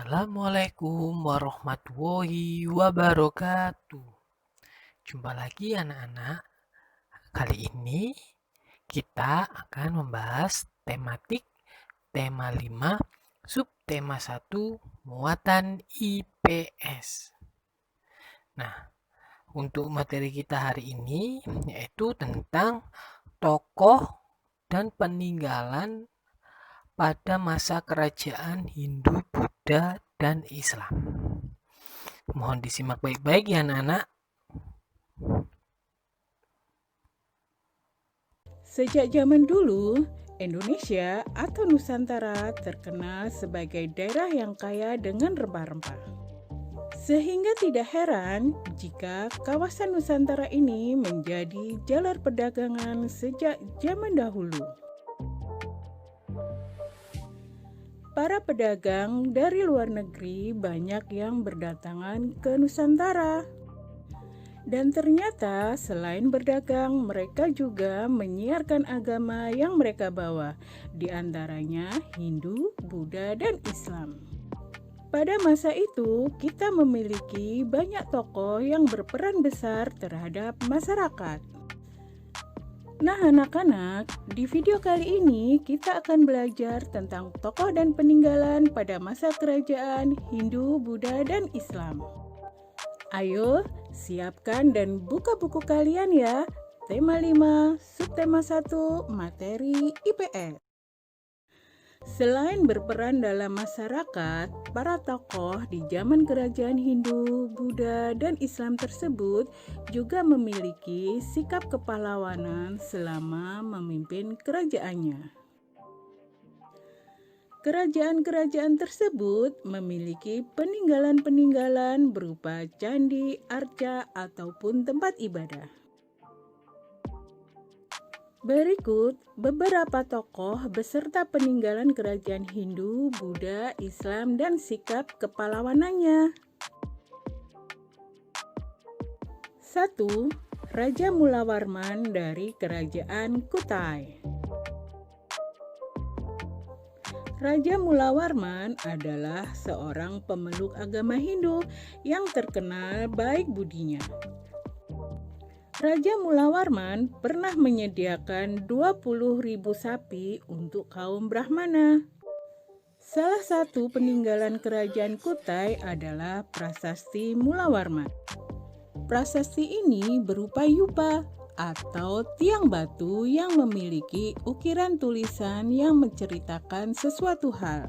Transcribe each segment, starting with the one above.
Assalamualaikum warahmatullahi wabarakatuh. Jumpa lagi anak-anak. Kali ini kita akan membahas tematik tema 5, subtema 1, muatan IPS. Nah, untuk materi kita hari ini yaitu tentang tokoh dan peninggalan pada masa kerajaan Hindu, Buddha, dan Islam. Mohon disimak baik-baik ya anak-anak. Sejak zaman dulu, Indonesia atau Nusantara terkenal sebagai daerah yang kaya dengan rempah-rempah. Sehingga tidak heran jika kawasan Nusantara ini menjadi jalur perdagangan sejak zaman dahulu. Para pedagang dari luar negeri banyak yang berdatangan ke Nusantara. Dan ternyata selain berdagang, mereka juga menyiarkan agama yang mereka bawa, di antaranya Hindu, Buddha, dan Islam. Pada masa itu, kita memiliki banyak tokoh yang berperan besar terhadap masyarakat. Nah anak-anak, di video kali ini kita akan belajar tentang tokoh dan peninggalan pada masa kerajaan Hindu, Buddha, dan Islam. Ayo, siapkan dan buka buku kalian ya. Tema 5, subtema 1, materi IPS. Selain berperan dalam masyarakat, para tokoh di zaman kerajaan Hindu, Buddha, dan Islam tersebut juga memiliki sikap kepahlawanan selama memimpin kerajaannya. Kerajaan-kerajaan tersebut memiliki peninggalan-peninggalan berupa candi, arca, ataupun tempat ibadah. Berikut beberapa tokoh beserta peninggalan kerajaan Hindu, Buddha, Islam, dan sikap kepahlawanannya. 1. Raja Mulawarman dari Kerajaan Kutai. Raja Mulawarman adalah seorang pemeluk agama Hindu yang terkenal baik budinya. Raja Mulawarman pernah menyediakan 20.000 sapi untuk kaum Brahmana. Salah satu peninggalan kerajaan Kutai adalah Prasasti Mulawarman. Prasasti ini berupa yupa atau tiang batu yang memiliki ukiran tulisan yang menceritakan sesuatu hal.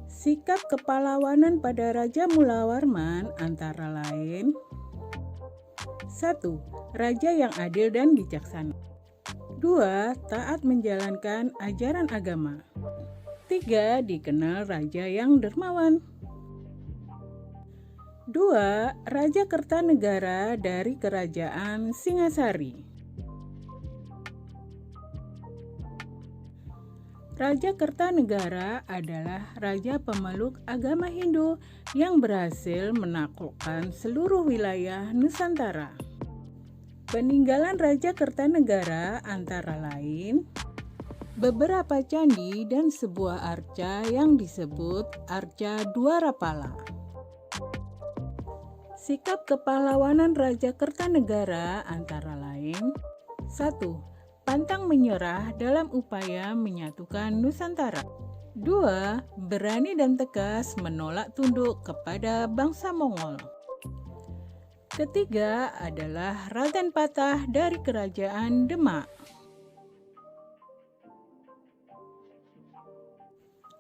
Sikap kepahlawanan pada Raja Mulawarman antara lain: 1. Raja yang adil dan bijaksana. 2. Taat menjalankan ajaran agama. 3. Dikenal raja yang dermawan. 2. Raja Kertanegara dari Kerajaan Singasari. Raja Kertanegara adalah raja pemeluk agama Hindu yang berhasil menaklukkan seluruh wilayah Nusantara. Peninggalan Raja Kertanegara antara lain beberapa candi dan sebuah arca yang disebut Arca Dwarapala. Sikap kepahlawanan Raja Kertanegara antara lain: 1. Pantang menyerah dalam upaya menyatukan Nusantara. 2. Berani dan tegas menolak tunduk kepada bangsa Mongol. Ketiga adalah Raden Patah dari Kerajaan Demak.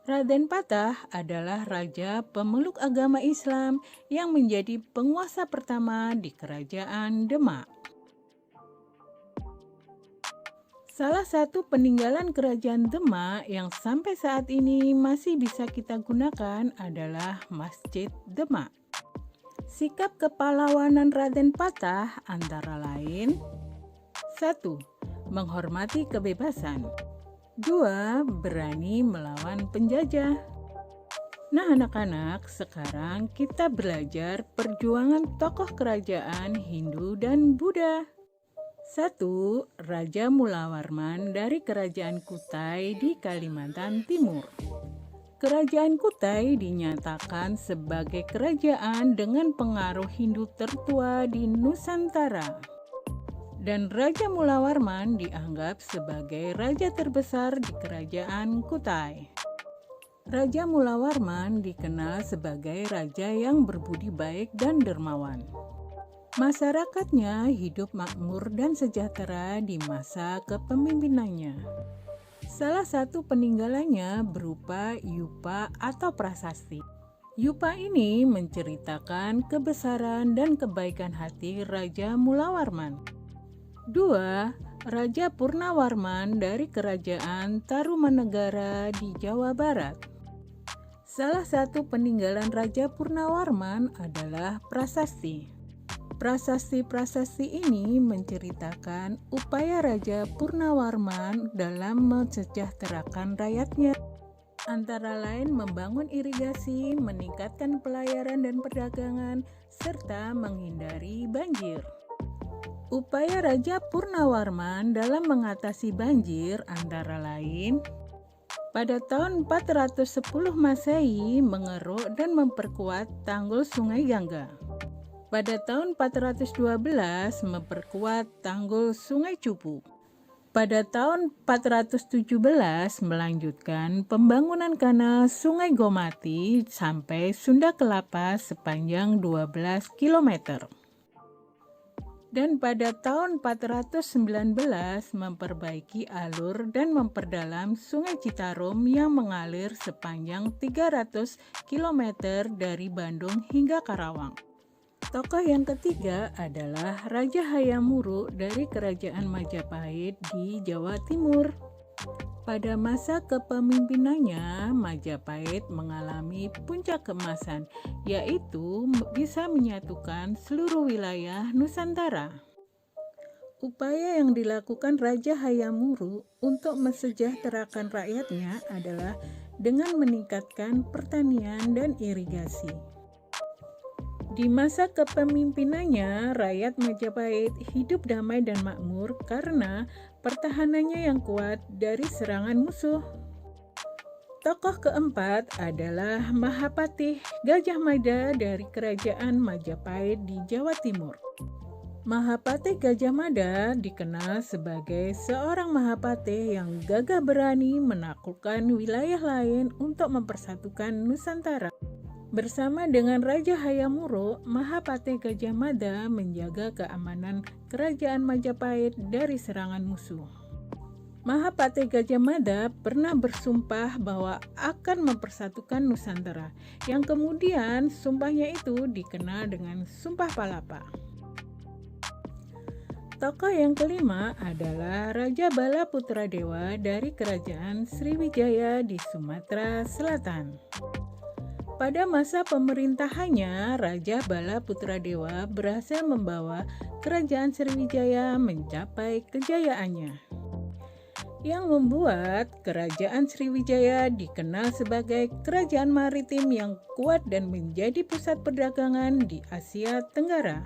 Raden Patah adalah raja pemeluk agama Islam yang menjadi penguasa pertama di Kerajaan Demak. Salah satu peninggalan Kerajaan Demak yang sampai saat ini masih bisa kita gunakan adalah Masjid Demak. Sikap kepahlawanan Raden Patah antara lain: 1. Menghormati kebebasan. 2. Berani melawan penjajah. Nah anak-anak, sekarang kita belajar perjuangan tokoh kerajaan Hindu dan Buddha. 1. Raja Mulawarman dari Kerajaan Kutai di Kalimantan Timur. Kerajaan Kutai dinyatakan sebagai kerajaan dengan pengaruh Hindu tertua di Nusantara. Dan Raja Mulawarman dianggap sebagai raja terbesar di Kerajaan Kutai. Raja Mulawarman dikenal sebagai raja yang berbudi baik dan dermawan. Masyarakatnya hidup makmur dan sejahtera di masa kepemimpinannya. Salah satu peninggalannya berupa yupa atau prasasti. Yupa ini menceritakan kebesaran dan kebaikan hati Raja Mulawarman. 2. Raja Purnawarman dari Kerajaan Tarumanegara di Jawa Barat. Salah satu peninggalan Raja Purnawarman adalah prasasti. Prasasti-prasasti ini menceritakan upaya Raja Purnawarman dalam mensejahterakan rakyatnya, antara lain membangun irigasi, meningkatkan pelayaran dan perdagangan, serta menghindari banjir. Upaya Raja Purnawarman dalam mengatasi banjir antara lain pada tahun 410 Masehi mengeruk dan memperkuat tanggul Sungai Gangga. Pada tahun 412 memperkuat tanggul Sungai Cupu. Pada tahun 417 melanjutkan pembangunan kanal Sungai Gomati sampai Sunda Kelapa sepanjang 12 km. Dan pada tahun 419 memperbaiki alur dan memperdalam Sungai Citarum yang mengalir sepanjang 300 km dari Bandung hingga Karawang. Tokoh yang ketiga adalah Raja Hayam Wuruk dari Kerajaan Majapahit di Jawa Timur. Pada masa kepemimpinannya, Majapahit mengalami puncak keemasan, yaitu bisa menyatukan seluruh wilayah Nusantara. Upaya yang dilakukan Raja Hayam Wuruk untuk mensejahterakan rakyatnya adalah dengan meningkatkan pertanian dan irigasi. Di masa kepemimpinannya, rakyat Majapahit hidup damai dan makmur karena pertahanannya yang kuat dari serangan musuh. Tokoh keempat adalah Mahapatih Gajah Mada dari Kerajaan Majapahit di Jawa Timur. Mahapatih Gajah Mada dikenal sebagai seorang Mahapatih yang gagah berani menaklukkan wilayah lain untuk mempersatukan Nusantara. Bersama dengan Raja Hayam Wuruk, Mahapatih Gajah Mada menjaga keamanan Kerajaan Majapahit dari serangan musuh. Mahapatih Gajah Mada pernah bersumpah bahwa akan mempersatukan Nusantara, yang kemudian sumpahnya itu dikenal dengan Sumpah Palapa. Tokoh yang kelima adalah Raja Bala Putradewa dari Kerajaan Sriwijaya di Sumatera Selatan. Pada masa pemerintahannya, Raja Bala Putradewa berhasil membawa Kerajaan Sriwijaya mencapai kejayaannya, yang membuat Kerajaan Sriwijaya dikenal sebagai kerajaan maritim yang kuat dan menjadi pusat perdagangan di Asia Tenggara.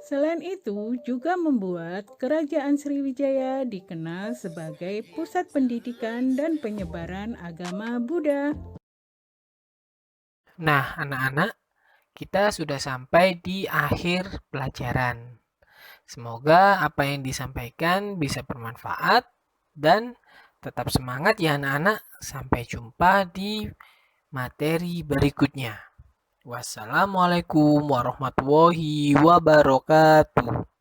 Selain itu, juga membuat Kerajaan Sriwijaya dikenal sebagai pusat pendidikan dan penyebaran agama Buddha. Nah, anak-anak, kita sudah sampai di akhir pelajaran. Semoga apa yang disampaikan bisa bermanfaat dan tetap semangat ya anak-anak. Sampai jumpa di materi berikutnya. Wassalamualaikum warahmatullahi wabarakatuh.